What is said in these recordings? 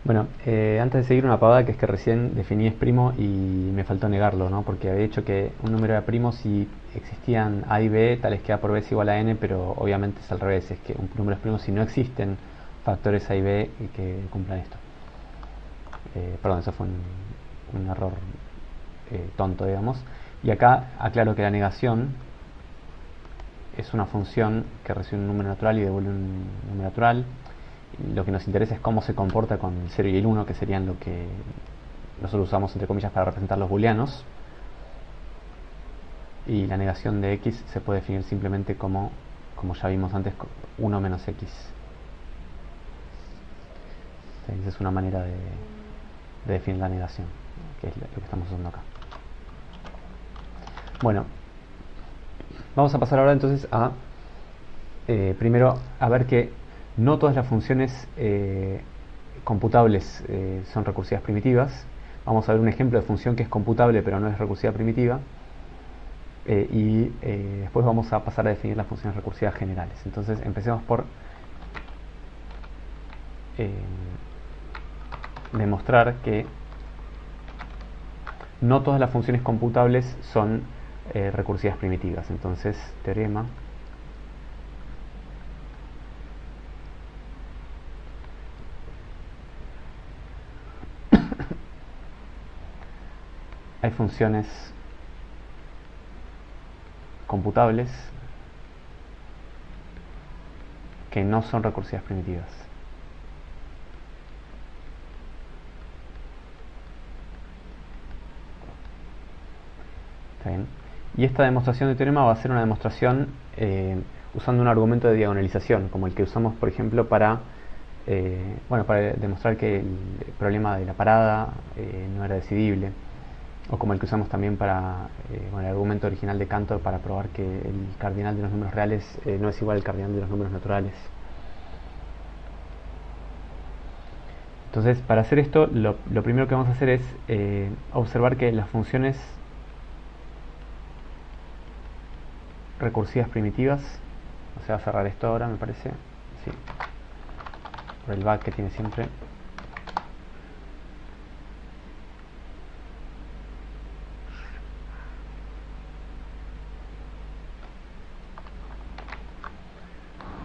Bueno, antes de seguir una pavada que es que recién definí exprimo y me faltó negarlo, ¿no? Porque había dicho que un número era primo si existían a y b, tales que a por b es igual a n, pero obviamente es al revés, es que un número es primo si no existen factores a y b que cumplan esto. Perdón, eso fue un error tonto, digamos. Y acá aclaro que la negación es una función que recibe un número natural y devuelve un número natural. Lo que nos interesa es cómo se comporta con el 0 y el 1, que serían lo que nosotros usamos entre comillas para representar los booleanos. Y la negación de x se puede definir simplemente como ya vimos antes, 1 menos x. Esa es una manera de definir la negación, que es lo que estamos usando acá. Bueno, vamos a pasar ahora entonces a primero a ver que no todas las funciones computables son recursivas primitivas. Vamos a ver un ejemplo de función que es computable pero no es recursiva primitiva. Y después vamos a pasar a definir las funciones recursivas generales. Entonces empecemos por demostrar que no todas las funciones computables son recursivas primitivas. Entonces, teorema hay funciones computables que no son recursivas primitivas. ¿Está bien? Y esta demostración de teorema va a ser una demostración usando un argumento de diagonalización, como el que usamos, por ejemplo, para demostrar que el problema de la parada no era decidible, o como el que usamos también para el argumento original de Cantor para probar que el cardinal de los números reales no es igual al cardinal de los números naturales. Entonces, para hacer esto, lo primero que vamos a hacer es observar que las funciones recursivas primitivas, o sea, cerrar esto ahora, me parece, sí, por el bug que tiene siempre.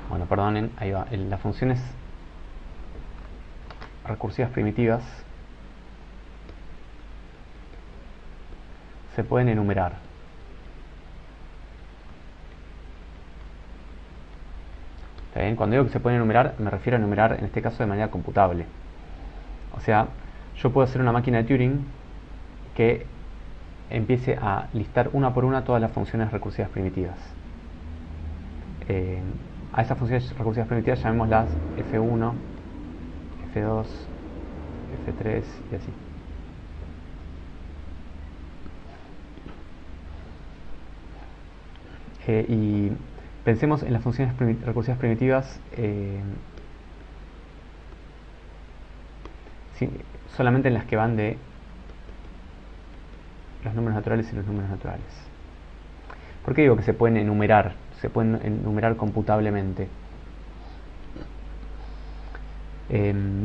Bueno, perdonen, ahí va. Las funciones recursivas primitivas se pueden enumerar. ¿Está bien? Cuando digo que se pueden enumerar, me refiero a enumerar en este caso de manera computable. O sea, yo puedo hacer una máquina de Turing que empiece a listar una por una todas las funciones recursivas primitivas. A esas funciones recursivas primitivas llamémoslas F1, F2, F3 y así. Y pensemos en las funciones recursivas primitivas solamente en las que van de los números naturales y los números naturales. ¿Por qué digo que se pueden enumerar? Se pueden enumerar computablemente.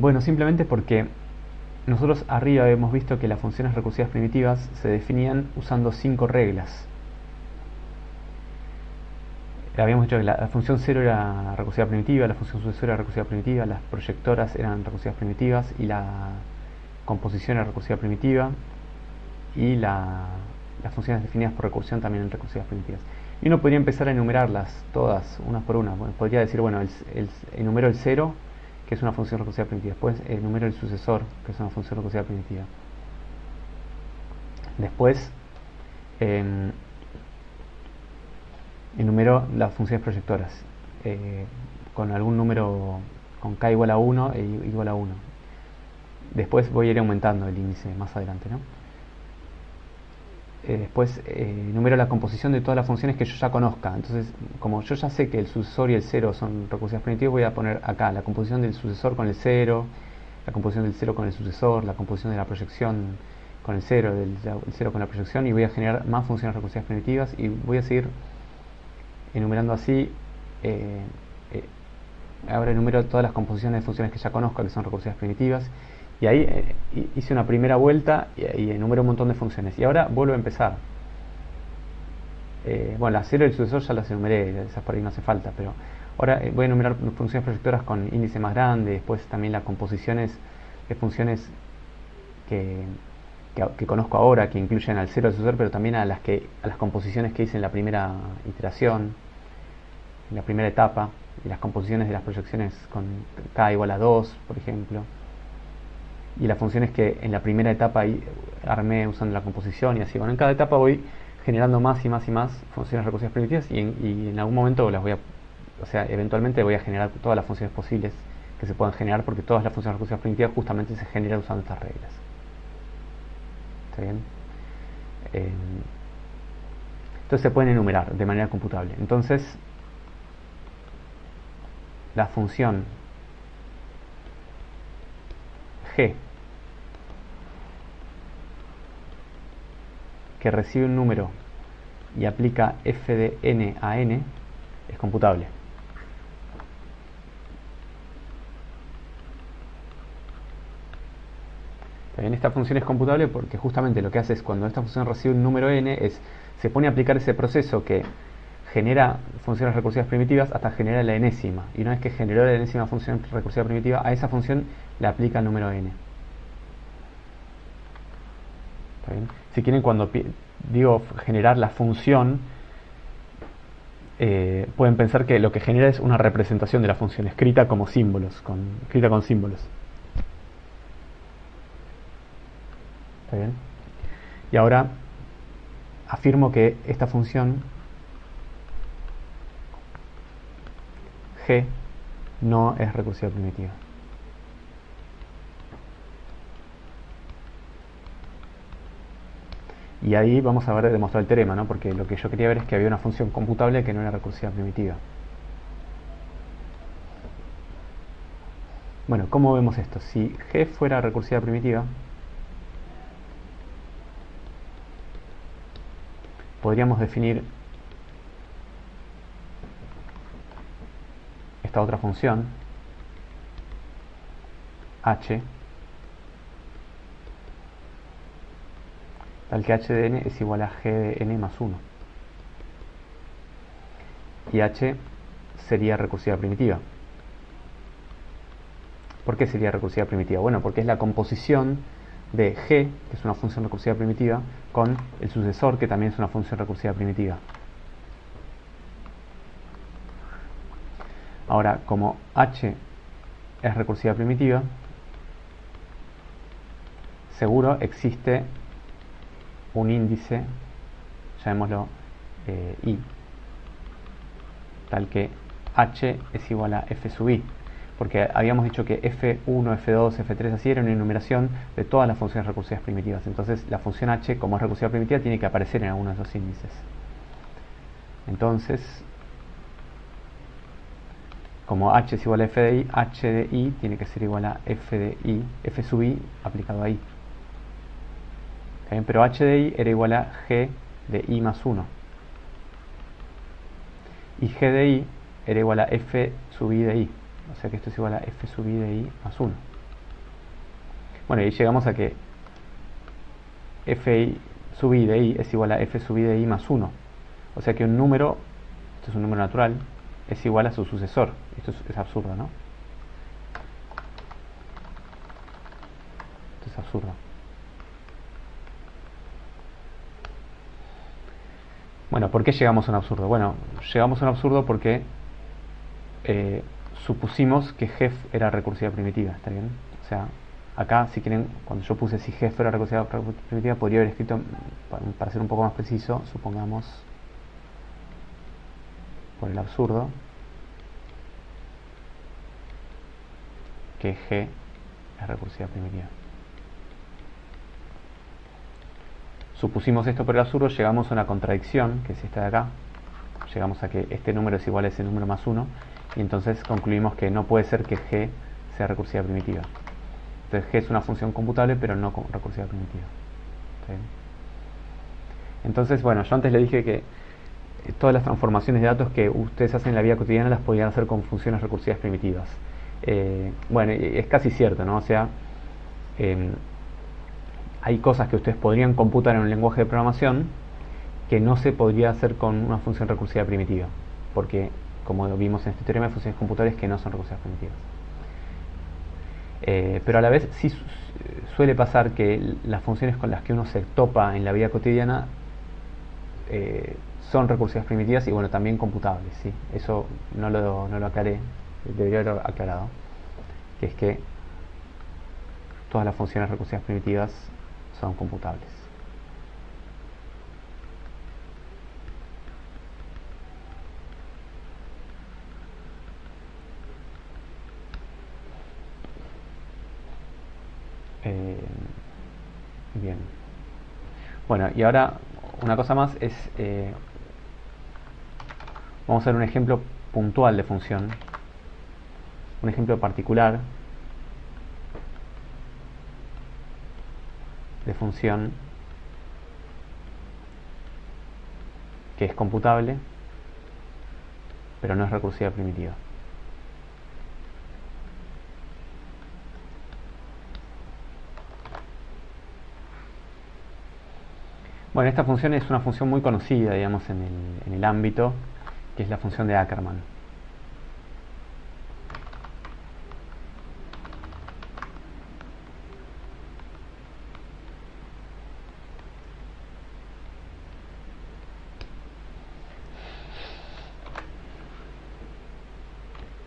Bueno, simplemente porque nosotros arriba hemos visto que las funciones recursivas primitivas se definían usando 5 reglas. Habíamos dicho que la función 0 era recursiva primitiva, la función sucesora era recursiva primitiva, las proyectoras eran recursivas primitivas y la composición era recursiva primitiva y las funciones definidas por recursión también eran recursivas primitivas. Y uno podría empezar a enumerarlas todas, unas por una. Bueno, podría decir, bueno, enumero el 0, que es una función recursiva primitiva. Después enumero el sucesor, que es una función recursiva primitiva. Después enumero las funciones proyectoras con algún número, con k igual a 1 e igual a 1. Después voy a ir aumentando el índice más adelante, ¿no? Después enumero la composición de todas las funciones que yo ya conozca. Entonces, como yo ya sé que el sucesor y el 0 son recursivas primitivas, voy a poner acá la composición del sucesor con el 0, la composición del 0 con el sucesor, la composición de la proyección con el 0, del 0 con la proyección, y voy a generar más funciones recursivas primitivas y voy a seguir enumerando así. Ahora enumero todas las composiciones de funciones que ya conozco que son recursivas primitivas Y ahí hice una primera vuelta y enumeré un montón de funciones. Y ahora vuelvo a empezar. Bueno, las 0 y el sucesor ya las enumeré, esas por ahí no hace falta, pero ahora voy a enumerar funciones proyectoras con índice más grande, después también las composiciones de funciones que conozco ahora, que incluyen al 0 al sucesor, pero también a las composiciones que hice en la primera iteración, en la primera etapa, y las composiciones de las proyecciones con k igual a 2, por ejemplo, y las funciones que en la primera etapa armé usando la composición y así. Bueno, en cada etapa voy generando más y más y más funciones recursivas primitivas y en algún momento eventualmente voy a generar todas las funciones posibles que se puedan generar, porque todas las funciones recursivas primitivas justamente se generan usando estas reglas. ¿Está bien? Entonces se pueden enumerar de manera computable. Entonces, la función g que recibe un número y aplica f de n a n es computable. También esta función es computable porque justamente lo que hace es, cuando esta función recibe un número n, se pone a aplicar ese proceso que genera funciones recursivas primitivas hasta generar la enésima. Y una vez que generó la enésima función recursiva primitiva, a esa función le aplica el número n. ¿Está bien? Si quieren, cuando digo generar la función, pueden pensar que lo que genera es una representación de la función escrita como símbolos, escrita con símbolos. ¿Está bien? Y ahora afirmo que esta función g no es recursiva primitiva. Y ahí vamos a ver demostrar el teorema, ¿no? Porque lo que yo quería ver es que había una función computable que no era recursiva primitiva. Bueno, ¿cómo vemos esto? Si g fuera recursiva primitiva, podríamos definir esta otra función h tal que h de n es igual a g de n más 1, y h sería recursiva primitiva. ¿Por qué sería recursiva primitiva? Bueno, porque es la composición de g, que es una función recursiva primitiva, con el sucesor, que también es una función recursiva primitiva. Ahora, como h es recursiva primitiva, seguro existe un índice, llamémoslo i, tal que h es igual a f sub i, porque habíamos dicho que f1, f2, f3, así era una enumeración de todas las funciones recursivas primitivas. Entonces la función h, como es recursiva primitiva, tiene que aparecer en alguno de esos índices. Entonces, como h es igual a f de i, h de i tiene que ser igual a f de i, f sub i aplicado a i. Pero h de i era igual a g de i más 1. Y g de i era igual a f sub i de i. O sea que esto es igual a f sub i de i más 1. Bueno, y llegamos a que f sub i de i es igual a f sub i de i más 1. O sea que un número, esto es un número natural, es igual a su sucesor. Esto es absurdo, ¿no? Esto es absurdo. Bueno, ¿por qué llegamos a un absurdo? Bueno, llegamos a un absurdo porque supusimos que g era recursiva primitiva, ¿está bien? O sea, acá, si quieren, cuando yo puse si g fuera recursiva primitiva, podría haber escrito, para ser un poco más preciso, supongamos, por el absurdo, que g es recursiva primitiva. Supusimos esto por el absurdo, llegamos a una contradicción, que es esta de acá. Llegamos a que este número es igual a ese número más 1, y entonces concluimos que no puede ser que g sea recursiva primitiva. Entonces g es una función computable, pero no recursiva primitiva. ¿Sí? Entonces, bueno, yo antes le dije que todas las transformaciones de datos que ustedes hacen en la vida cotidiana las podrían hacer con funciones recursivas primitivas. Bueno, es casi cierto, ¿no? O sea, eh, hay cosas que ustedes podrían computar en un lenguaje de programación que no se podría hacer con una función recursiva primitiva, porque como vimos en este teorema, hay funciones computables que no son recursivas primitivas. Pero a la vez sí suele pasar que las funciones con las que uno se topa en la vida cotidiana son recursivas primitivas y bueno, también computables, ¿sí? Eso no lo aclaré, debería haberlo aclarado, que es que todas las funciones recursivas primitivas son computables. Bien. Bueno, y ahora una cosa más es, vamos a hacer un ejemplo puntual de función, un ejemplo particular de función que es computable, pero no es recursiva primitiva. Bueno, esta función es una función muy conocida, digamos, en el ámbito, que es la función de Ackermann.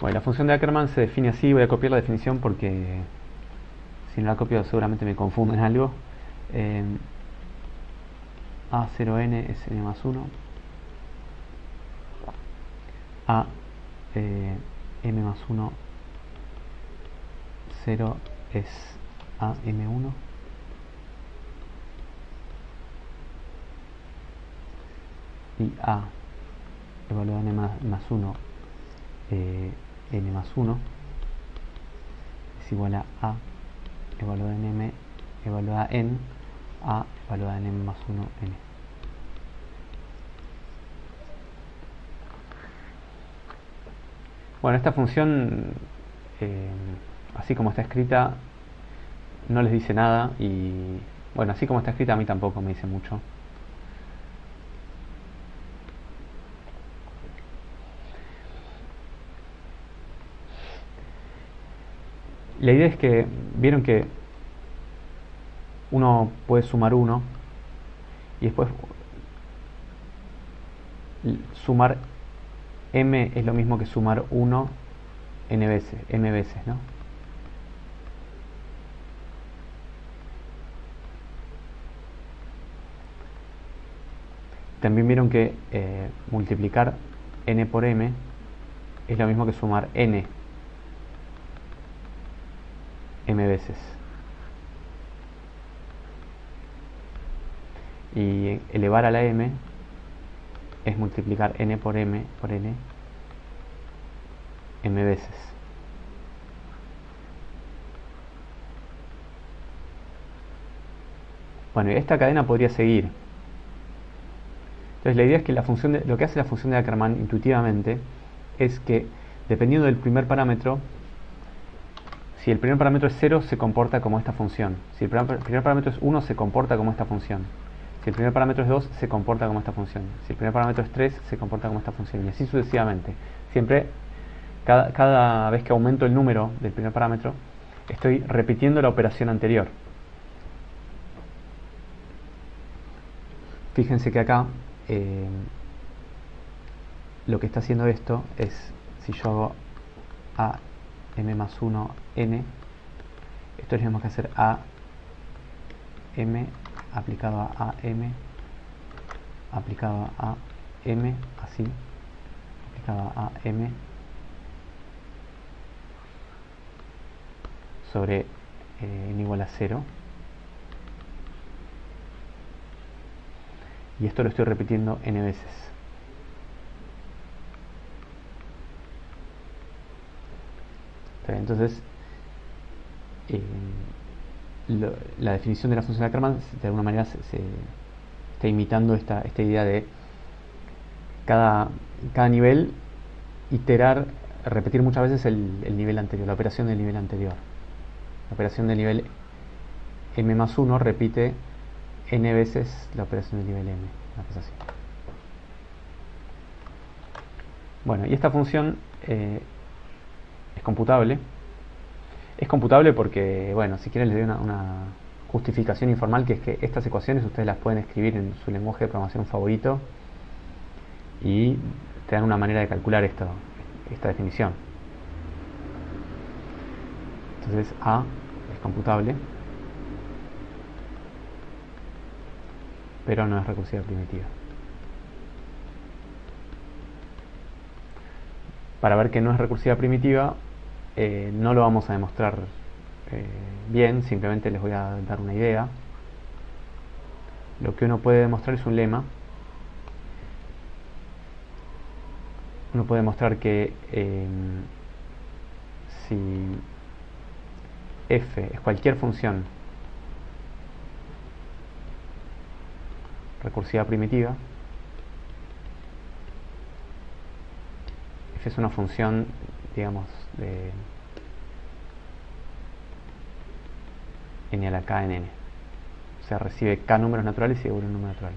Bueno, la función de Ackermann se define así, voy a copiar la definición porque si no la copio seguramente me confundo en algo. A0n es n más 1, A m más 1, 0 es a m1, y A evaluada n más 1 n más 1 es igual a evaluada en m evaluada en a evaluada en m más 1 n. Bueno, esta función, así como está escrita, no les dice nada y, bueno, así como está escrita a mí tampoco me dice mucho. La idea es que, vieron que uno puede sumar 1 y después sumar m es lo mismo que sumar 1 m veces, ¿no? También vieron que multiplicar n por m es lo mismo que sumar m veces. Y elevar a la m es multiplicar n por m por n veces. Bueno, esta cadena podría seguir. Entonces la idea es que lo que hace la función de Ackermann intuitivamente es que dependiendo del primer parámetro, si el primer parámetro es 0 se comporta como esta función, si el primer parámetro es 1 se comporta como esta función, si el primer parámetro es 2 se comporta como esta función, si el primer parámetro es 3 se comporta como esta función, y así sucesivamente. Siempre, cada vez que aumento el número del primer parámetro, estoy repitiendo la operación anterior. Fíjense que acá lo que está haciendo esto es, si yo hago a m más 1 n, esto tenemos que hacer a m aplicado a m aplicado a m, así, aplicado a m sobre n igual a 0, y esto lo estoy repitiendo n veces. Entonces la definición de la función de Ackermann de alguna manera se está imitando esta idea de cada nivel iterar, repetir muchas veces el nivel anterior, la operación del nivel anterior, la operación del nivel m más 1 repite n veces la operación del nivel m, una cosa así. Bueno, y esta función es computable. Es computable porque, bueno, si quieren les doy una justificación informal, que es que estas ecuaciones ustedes las pueden escribir en su lenguaje de programación favorito y te dan una manera de calcular esta definición. Entonces A es computable, pero no es recursiva primitiva. Para ver que no es recursiva primitiva, no lo vamos a demostrar bien, simplemente les voy a dar una idea. Lo que uno puede demostrar es un lema. Uno puede demostrar que si f es cualquier función recursiva primitiva, f es una función, digamos, de n a la k en n. O sea, recibe k números naturales y devuelve un número natural.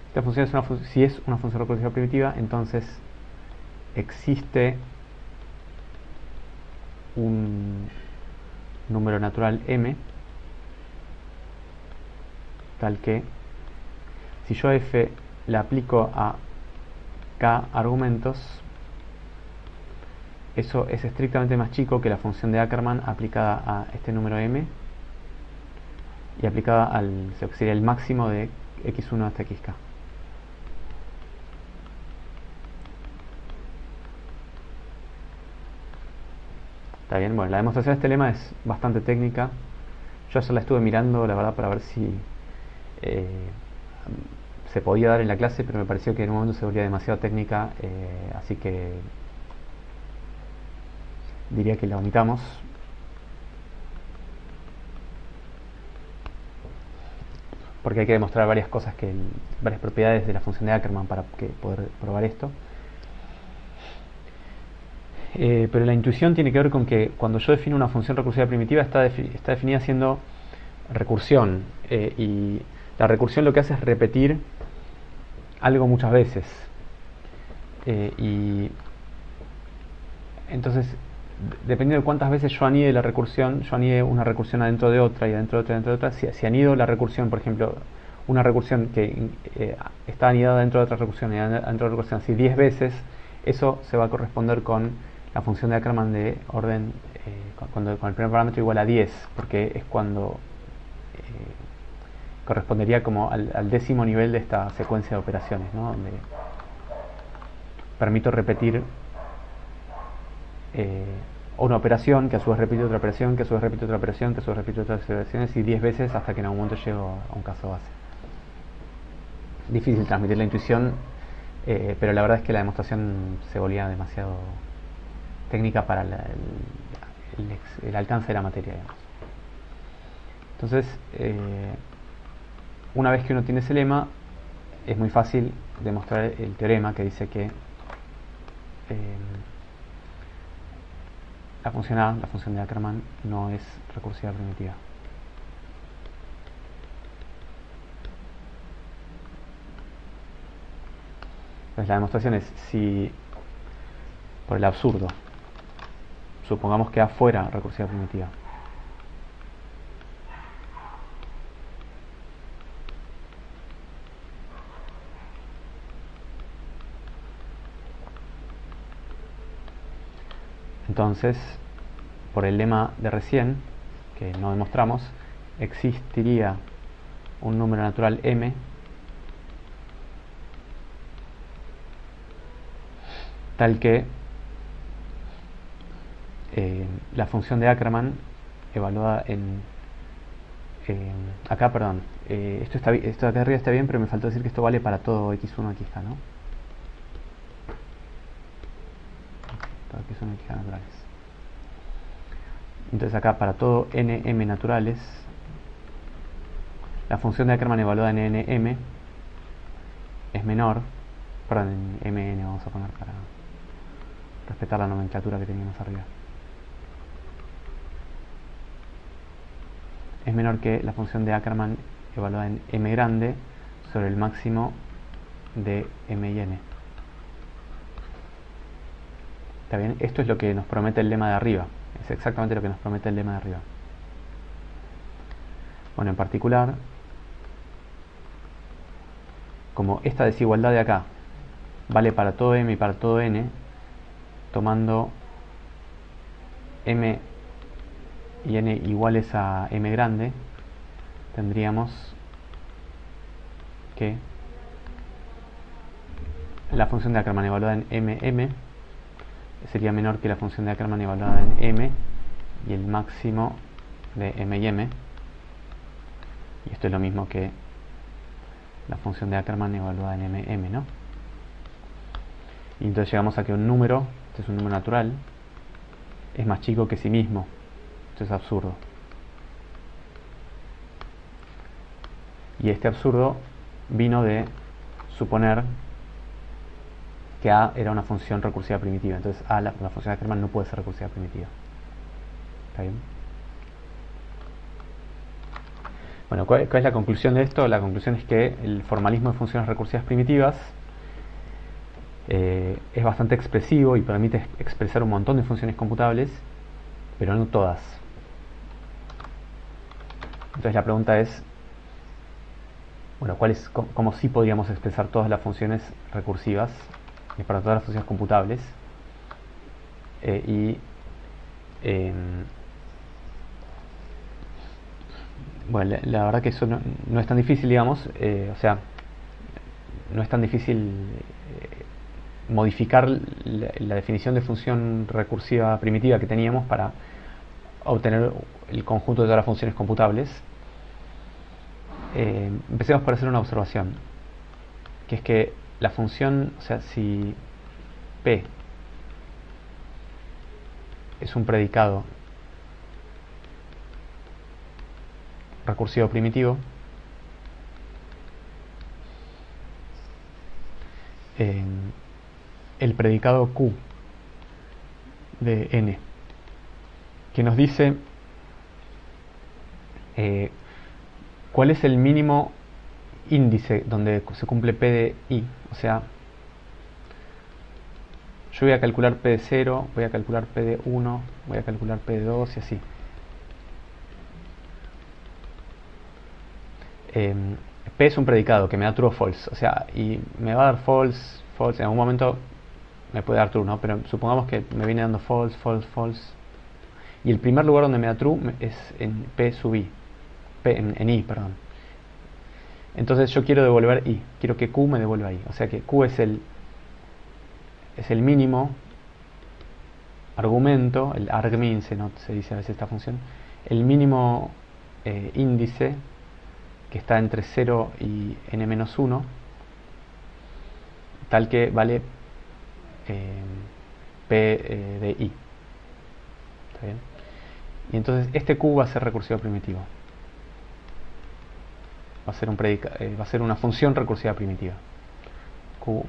Esta función es si es una función recursiva primitiva, entonces existe un número natural m tal que si yo a f le aplico a k argumentos, eso es estrictamente más chico que la función de Ackermann aplicada a este número m y aplicada al que sería el máximo de x1 hasta xk. Está bien, bueno, la demostración de este lema es bastante técnica. Yo ayer la estuve mirando, la verdad, para ver si se podía dar en la clase, pero me pareció que en un momento se volvía demasiado técnica, así que diría que la omitamos. Porque hay que demostrar varias cosas, varias propiedades de la función de Ackermann para poder probar esto. Pero la intuición tiene que ver con que cuando yo defino una función recursiva primitiva está definida siendo recursión, y la recursión lo que hace es repetir algo muchas veces, y entonces dependiendo de cuántas veces yo anide la recursión, yo anide una recursión adentro de otra y adentro de otra, adentro de otra, si anido la recursión, por ejemplo, una recursión que está anidada dentro de otra recursión y dentro de otra recursión así 10 veces, eso se va a corresponder con la función de Ackermann de orden con el primer parámetro igual a 10, porque es cuando correspondería como al décimo nivel de esta secuencia de operaciones, ¿no? Donde permito repetir una operación que a su vez repite otra operación, que a su vez repite otra operación, que a su vez repite otras operaciones y 10 veces hasta que en algún momento llego a un caso base. Difícil transmitir la intuición, pero la verdad es que la demostración se volvía demasiado técnica para el alcance de la materia, digamos. Entonces, una vez que uno tiene ese lema, es muy fácil demostrar el teorema que dice que la función A, la función de Ackermann, no es recursiva primitiva. Entonces la demostración es si, por el absurdo, supongamos que A fuera recursiva primitiva, entonces, por el lema de recién, que no demostramos, existiría un número natural m tal que la función de Ackermann evaluada acá, perdón, esto de acá arriba está bien, pero me faltó decir que esto vale para todo x1, xk, ¿no? Todo x1, xk naturales. Entonces acá para todo nm naturales, la función de Ackermann evaluada en nm es menor, perdón, en mn vamos a poner para respetar la nomenclatura que teníamos arriba. Es es menor que la función de Ackermann evaluada en m grande sobre el máximo de m y n. ¿Está bien? Esto es lo que nos promete el lema de arriba. Es exactamente lo que nos promete el lema de arriba. Bueno, en particular, como esta desigualdad de acá vale para todo m y para todo n, tomando m y n iguales a m grande, tendríamos que la función de Ackermann evaluada en m sería menor que la función de Ackermann evaluada en m y el máximo de m y m. Y esto es lo mismo que la función de Ackermann evaluada en m, ¿no? Y entonces llegamos a que un número, este es un número natural, es más chico que sí mismo. Esto es absurdo. Y este absurdo vino de suponer que A era una función recursiva primitiva. Entonces A, la función de Ackermann, no puede ser recursiva primitiva. ¿Está bien? Bueno, ¿cuál es la conclusión de esto? La conclusión es que el formalismo de funciones recursivas primitivas es bastante expresivo y permite expresar un montón de funciones computables, pero no todas. Entonces la pregunta es, bueno, ¿cómo sí podríamos expresar todas las funciones recursivas para todas las funciones computables? Bueno, la verdad que eso no es tan difícil, digamos, o sea, no es tan difícil modificar la definición de función recursiva primitiva que teníamos para obtener el conjunto de todas las funciones computables. Empecemos por hacer una observación, que es que la función, o sea, si P es un predicado recursivo primitivo, el predicado Q de n, que nos dice cuál es el mínimo índice donde se cumple P de I. O sea, yo voy a calcular P de 0, voy a calcular P de 1, voy a calcular P de 2 y así. P es un predicado que me da true o false, o sea, y me va a dar false, false, en algún momento me puede dar true, ¿no? Pero supongamos que me viene dando false, false, false, y el primer lugar donde me da true es en P sub I, en I, perdón. Entonces yo quiero devolver I, quiero que Q me devuelva I, o sea que Q es el mínimo argumento, el argmin se dice a veces esta función, el mínimo índice que está entre 0 y n-1, tal que vale P de I. ¿Está bien? Y entonces este Q va a ser recursivo primitivo. Va a ser una función recursiva primitiva. Q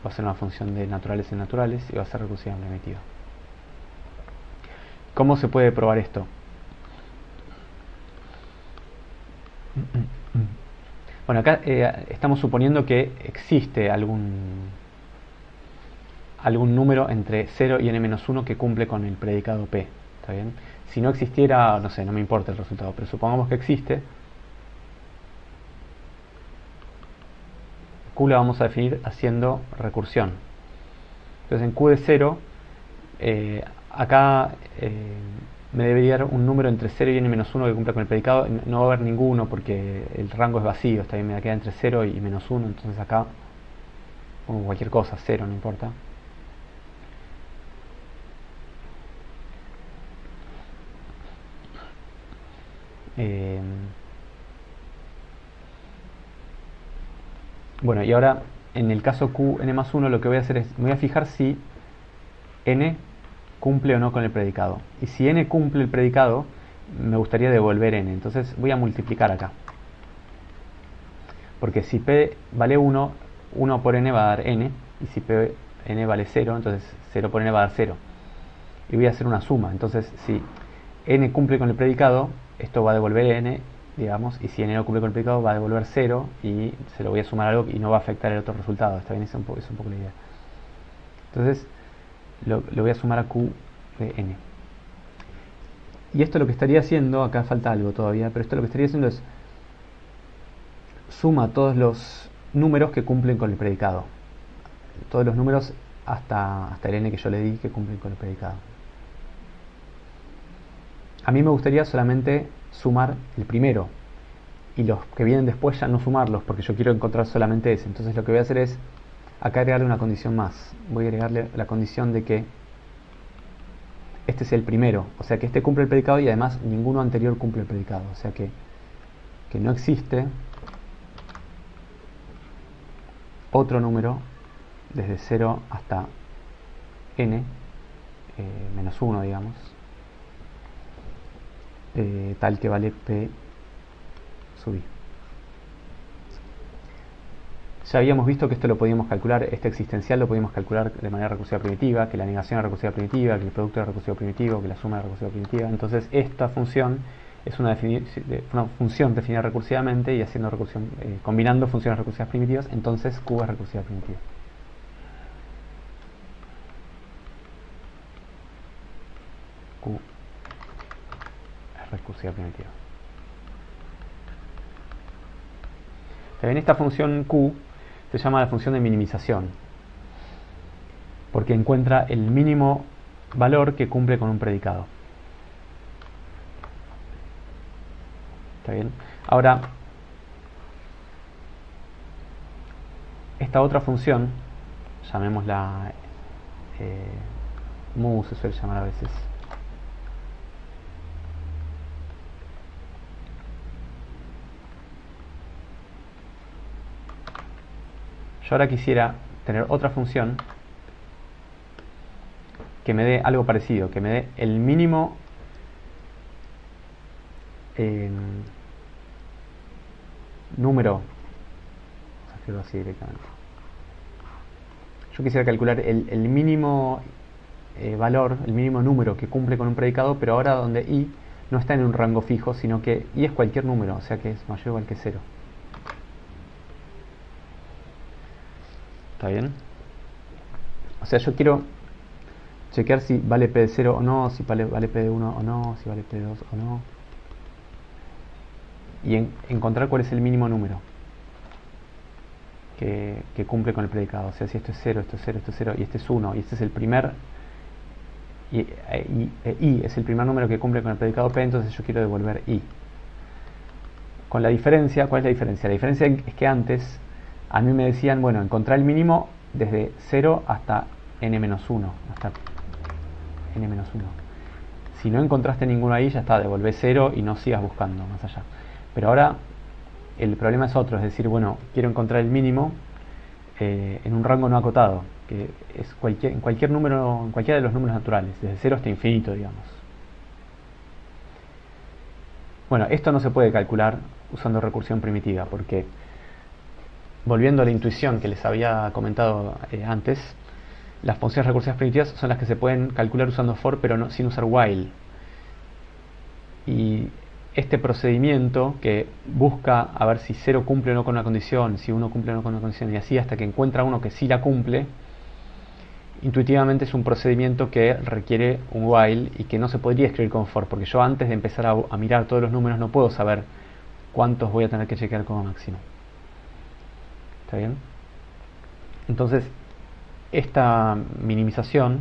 va a ser una función de naturales en naturales y va a ser recursiva primitiva. ¿Cómo se puede probar esto? Bueno, acá estamos suponiendo que existe algún número entre 0 y n-1 que cumple con el predicado P. ¿Está bien? Si no existiera, no sé, no me importa el resultado, pero supongamos que existe. Q la vamos a definir haciendo recursión. Entonces en Q de 0, acá me debería dar un número entre 0 y n-1 que cumpla con el predicado. No va a haber ninguno porque el rango es vacío, está bien, me queda entre 0 y -1, entonces acá pongo cualquier cosa, 0, no importa. Bueno, y ahora en el caso Q n+1 lo que voy a hacer es, me voy a fijar si n cumple o no con el predicado. Y si n cumple el predicado, me gustaría devolver n. Entonces voy a multiplicar acá. Porque si p vale 1, 1 por n va a dar n. Y si n vale 0, entonces 0 por n va a dar 0. Y voy a hacer una suma. Entonces si n cumple con el predicado, esto va a devolver n, digamos, y si n no cumple con el predicado va a devolver 0 y se lo voy a sumar a algo y no va a afectar el otro resultado. ¿Está bien? Es un poco la idea. Entonces lo voy a sumar a q de n. Y esto lo que estaría haciendo, acá falta algo todavía, pero esto lo que estaría haciendo es suma todos los números que cumplen con el predicado. Todos los números hasta el n que yo le di que cumplen con el predicado. A mí me gustaría solamente sumar el primero y los que vienen después ya no sumarlos porque yo quiero encontrar solamente ese. Entonces lo que voy a hacer es acá agregarle una condición más. Voy a agregarle la condición de que este es el primero, o sea que este cumple el predicado y además ninguno anterior cumple el predicado, o sea que no existe otro número desde 0 hasta n menos 1, digamos, tal que vale p sub i. Ya habíamos visto que esto lo podíamos calcular, este existencial lo podíamos calcular de manera recursiva primitiva, que la negación es recursiva primitiva, que el producto es recursivo primitivo, que la suma es recursiva primitiva. Entonces esta función es una función definida recursivamente y haciendo recursión, combinando funciones recursivas primitivas, entonces q es recursiva primitiva. Q es recursiva primitiva. También esta función q se llama la función de minimización, porque encuentra el mínimo valor que cumple con un predicado. ¿Está bien? Ahora, esta otra función, llamémosla mu, se suele llamar a veces. Yo ahora quisiera tener otra función que me dé algo parecido, que me dé el mínimo número. Vamos a escribirlo así directamente. Yo quisiera calcular el mínimo valor, el mínimo número que cumple con un predicado, pero ahora donde i no está en un rango fijo, sino que i es cualquier número, o sea que es mayor o igual que 0. ¿Está bien? O sea, yo quiero chequear si vale p de 0 o no, si vale p de 1 o no, si vale p de 2 o no. Y encontrar cuál es el mínimo número que cumple con el predicado. O sea, si esto es 0, esto es 0, esto es 0 y este es 1 y este es el primer i es el primer número que cumple con el predicado p, entonces yo quiero devolver i. Con la diferencia, ¿cuál es la diferencia? La diferencia es que antes a mí me decían, bueno, encontrar el mínimo desde 0 hasta n-1, hasta n-1. Si no encontraste ninguno ahí, ya está, devolvé 0 y no sigas buscando más allá. Pero ahora el problema es otro, es decir, bueno, quiero encontrar el mínimo en un rango no acotado, que es en cualquier número, en cualquiera de los números naturales, desde 0 hasta infinito, digamos. Bueno, esto no se puede calcular usando recursión primitiva, porque volviendo a la intuición que les había comentado antes, las funciones recursivas primitivas son las que se pueden calcular usando for, pero no, sin usar while. Y este procedimiento que busca a ver si 0 cumple o no con una condición, si 1 cumple o no con una condición, y así hasta que encuentra uno que sí la cumple, intuitivamente es un procedimiento que requiere un while y que no se podría escribir con for, porque yo antes de empezar a mirar todos los números no puedo saber cuántos voy a tener que chequear como máximo. ¿Está bien? Entonces, esta minimización,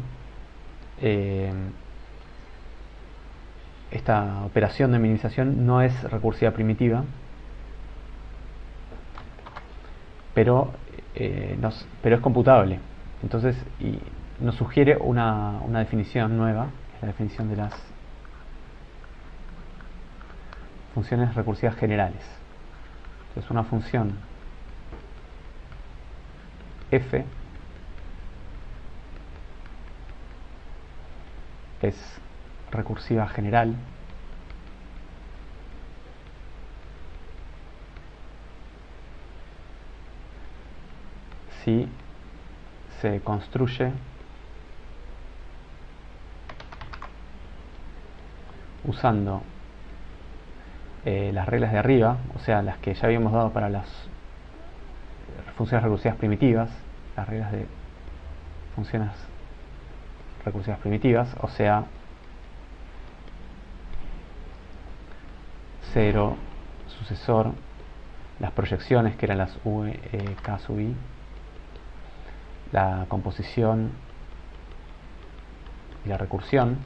esta operación de minimización no es recursiva primitiva, pero es computable. Entonces, nos sugiere una definición nueva, que es la definición de las funciones recursivas generales. Entonces, una función f es recursiva general si se construye usando las reglas de arriba, o sea, las que ya habíamos dado para las funciones recursivas primitivas, las reglas de funciones recursivas primitivas, o sea, 0, sucesor, las proyecciones que eran las U, K sub I, la composición y la recursión.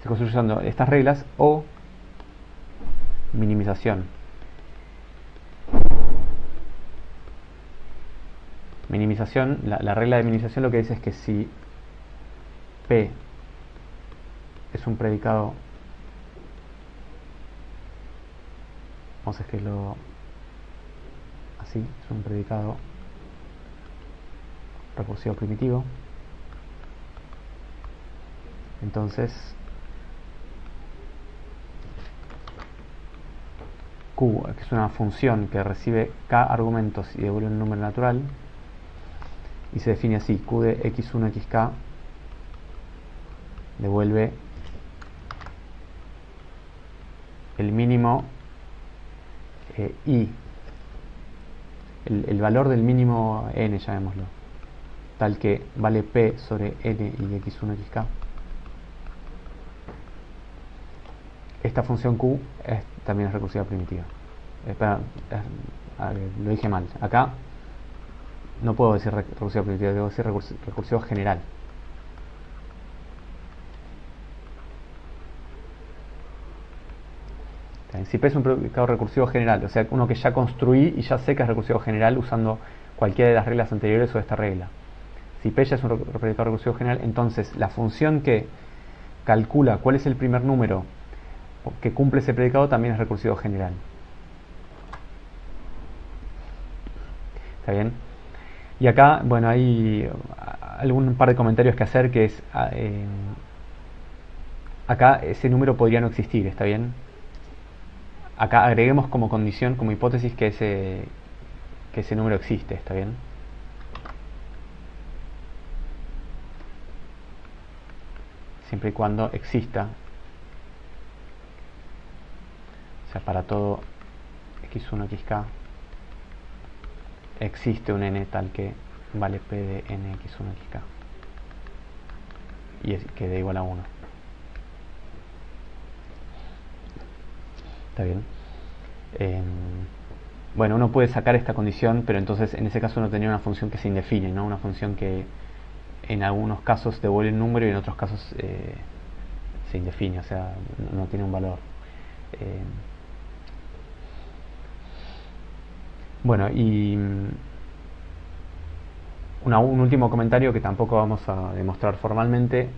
Se construye usando estas reglas o minimización. Minimización, la regla de minimización lo que dice es que si P es un predicado, vamos a escribirlo así, es un predicado recursivo primitivo, entonces Q, que es una función que recibe K argumentos y devuelve un número natural, y se define así: Q de x1 xk devuelve el mínimo I, el valor del mínimo n, llamémoslo, tal que vale P sobre n y x1 xk. Esta función Q también es recursiva primitiva. Lo dije mal. Acá no puedo decir recursiva primitiva, debo decir recursivo general. Si P es un predicado recursivo general, o sea, uno que ya construí y ya sé que es recursivo general usando cualquiera de las reglas anteriores o esta regla. Si P ya es un predicado recursivo general, entonces la función que calcula cuál es el primer número que cumple ese predicado también es recursivo general. ¿Está bien? Y acá, bueno, hay algún par de comentarios que hacer, que es acá ese número podría no existir, ¿está bien? Acá agreguemos como condición, como hipótesis, que ese número existe, ¿está bien? Siempre y cuando exista, o sea, para todo x1, xk existe un n tal que vale p de n x1, xk y que dé igual a 1. ¿Está bien? Bueno, uno puede sacar esta condición, pero entonces en ese caso uno tendría una función que se indefine, ¿no? Una función que en algunos casos devuelve el número y en otros casos se indefine, o sea, no tiene un valor. Bueno, y un último comentario que tampoco vamos a demostrar formalmente,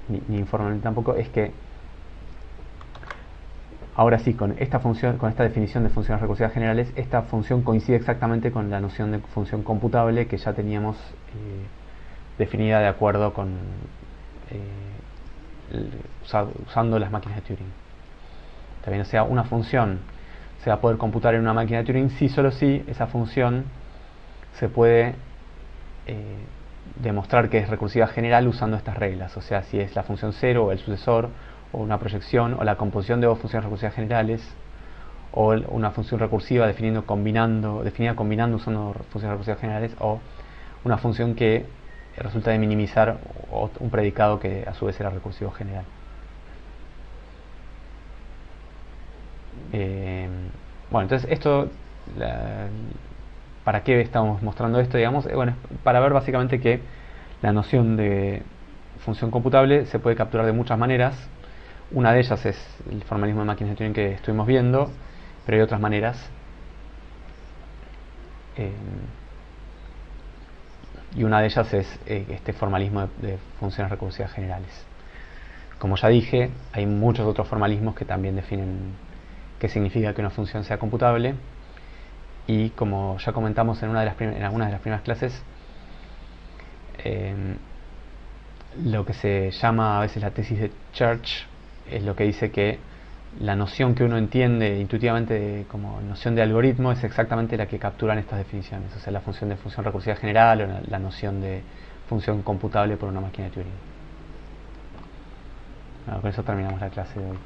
ni informalmente tampoco, es que ahora sí, con esta función, con esta definición de funciones recursivas generales, esta función coincide exactamente con la noción de función computable que ya teníamos definida de acuerdo con usando las máquinas de Turing. También, o sea, una función se va a poder computar en una máquina de Turing si solo si esa función se puede demostrar que es recursiva general usando estas reglas, o sea, si es la función 0 o el sucesor o una proyección o la composición de dos funciones recursivas generales o una función recursiva definida combinando usando funciones recursivas generales, o una función que resulta de minimizar un predicado que a su vez era recursivo general. Bueno, entonces esto, ¿para qué estamos mostrando esto? Digamos, bueno, para ver básicamente que la noción de función computable se puede capturar de muchas maneras. Una de ellas es el formalismo de máquinas de Turing que estuvimos viendo, pero hay otras maneras. Y una de ellas es este formalismo de funciones recursivas generales. Como ya dije, hay muchos otros formalismos que también definen qué significa que una función sea computable, y como ya comentamos en algunas de las primeras clases, lo que se llama a veces la tesis de Church es lo que dice que la noción que uno entiende intuitivamente como noción de algoritmo es exactamente la que capturan estas definiciones, o sea, la función de función recursiva general o la, noción de función computable por una máquina de Turing. Bueno, con eso terminamos la clase de hoy.